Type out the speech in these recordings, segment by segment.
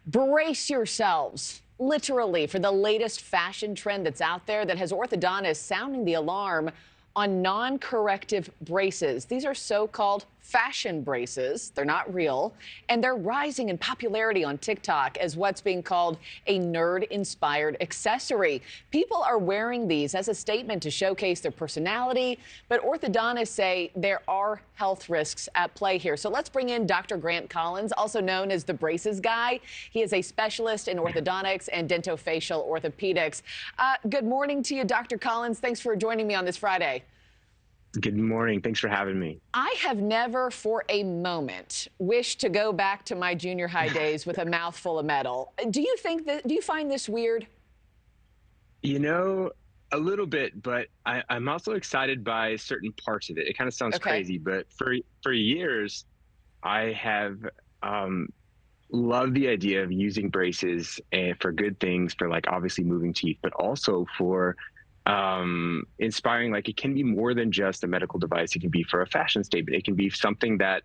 Brace yourselves, literally, for the latest fashion trend that's out there that has orthodontists sounding the alarm on non-corrective braces. These are so-called fashion braces. They're not real, and they're rising in popularity on TikTok as what's being called a nerd-inspired accessory. People are wearing these as a statement to showcase their personality, but orthodontists say there are health risks at play here. So let's bring in Dr. Grant Collins, also known as the braces guy. He is a specialist in orthodontics and dentofacial orthopedics. Good morning to you, Dr. Collins. Thanks for joining me on this Friday. Good morning. Thanks for having me. I have never for a moment wished to go back to my junior high days with a mouthful of metal. Do you find this weird? You know, a little bit, but I'm also excited by certain parts of it. It kind of sounds crazy, but for years, I have loved the idea of using braces and for good things, for like obviously moving teeth, but also for inspiring. Like, it can be more than just a medical device. It can be for a fashion statement. It can be something that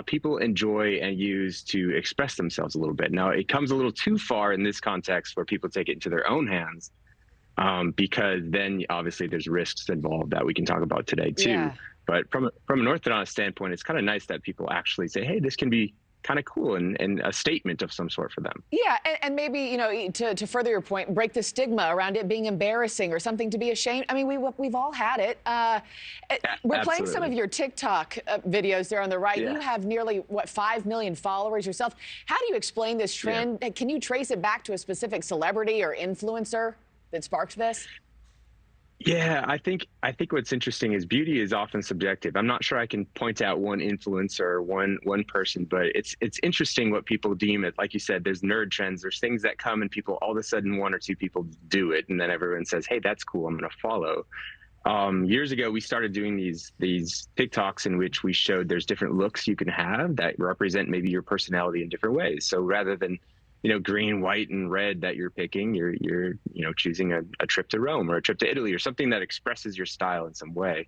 people enjoy and use to express themselves a little bit. Now, it comes a little too far in this context where people take it into their own hands, because then obviously there's risks involved that we can talk about today too. Yeah. But from an orthodontist standpoint, it's kind of nice that people actually say, hey, this can be kind of cool and a statement of some sort for them. Yeah, and maybe, you know, to further your point, break the stigma around it being embarrassing or something to be ashamed. I mean, we've all had it. We're playing some of your TikTok videos there on the right. Yeah. You have nearly, what, 5 million followers yourself. How do you explain this trend? Yeah. Can you trace it back to a specific celebrity or influencer that sparked this? Yeah, I think what's interesting is beauty is often subjective. I'm not sure I can point out one influencer or one person, but it's interesting what people deem it. Like you said, there's nerd trends. There's things that come and people, all of a sudden, one or two people do it, and then everyone says, hey, that's cool, I'm going to follow. Years ago, we started doing these TikToks in which we showed there's different looks you can have that represent maybe your personality in different ways. So rather than, you know, green, white, and red that you're picking, you're you know, choosing a trip to Rome or a trip to Italy or something that expresses your style in some way.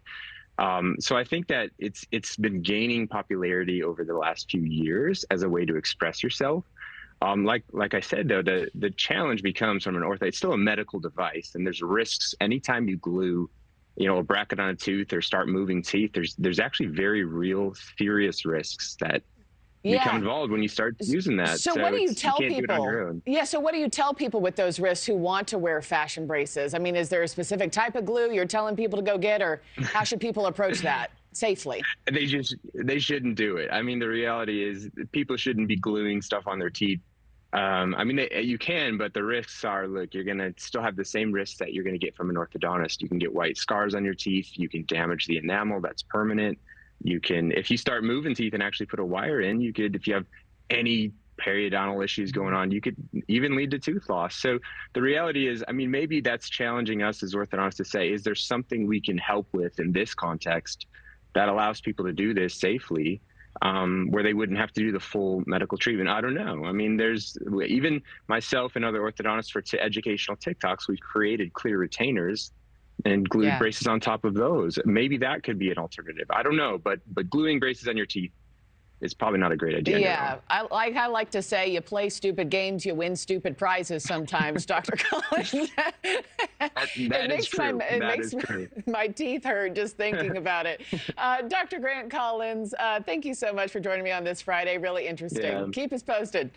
So I think that it's been gaining popularity over the last few years as a way to express yourself. Like I said, though, the challenge becomes from an ortho, it's still a medical device, and there's risks anytime you glue, you know, a bracket on a tooth or start moving teeth. There's actually very real, serious risks that become involved when you start using that. So what do you tell people? Yeah, so what do you tell people with those risks who want to wear fashion braces? I mean, is there a specific type of glue you're telling people to go get, or how should people approach that safely? They shouldn't do it. I mean, the reality is people shouldn't be gluing stuff on their teeth. I mean, you can, but the risks are, look, you're going to still have the same risks that you're going to get from an orthodontist. You can get white scars on your teeth. You can damage the enamel. That's permanent. You can, if you start moving teeth and actually put a wire in, you could, if you have any periodontal issues going on, you could even lead to tooth loss. So the reality is, I mean, maybe that's challenging us as orthodontists to say, is there something we can help with in this context that allows people to do this safely, where they wouldn't have to do the full medical treatment? I don't know. I mean, there's, even myself and other orthodontists for educational TikToks, we've created clear retainers and glued braces on top of those. Maybe that could be an alternative. I don't know, but gluing braces on your teeth is probably not a great idea. Yeah, I like to say, you play stupid games, you win stupid prizes sometimes, Dr. Collins. That is true. It makes my teeth hurt just thinking about it. Dr. Grant Collins, thank you so much for joining me on this Friday. Really interesting. Yeah. Keep us posted.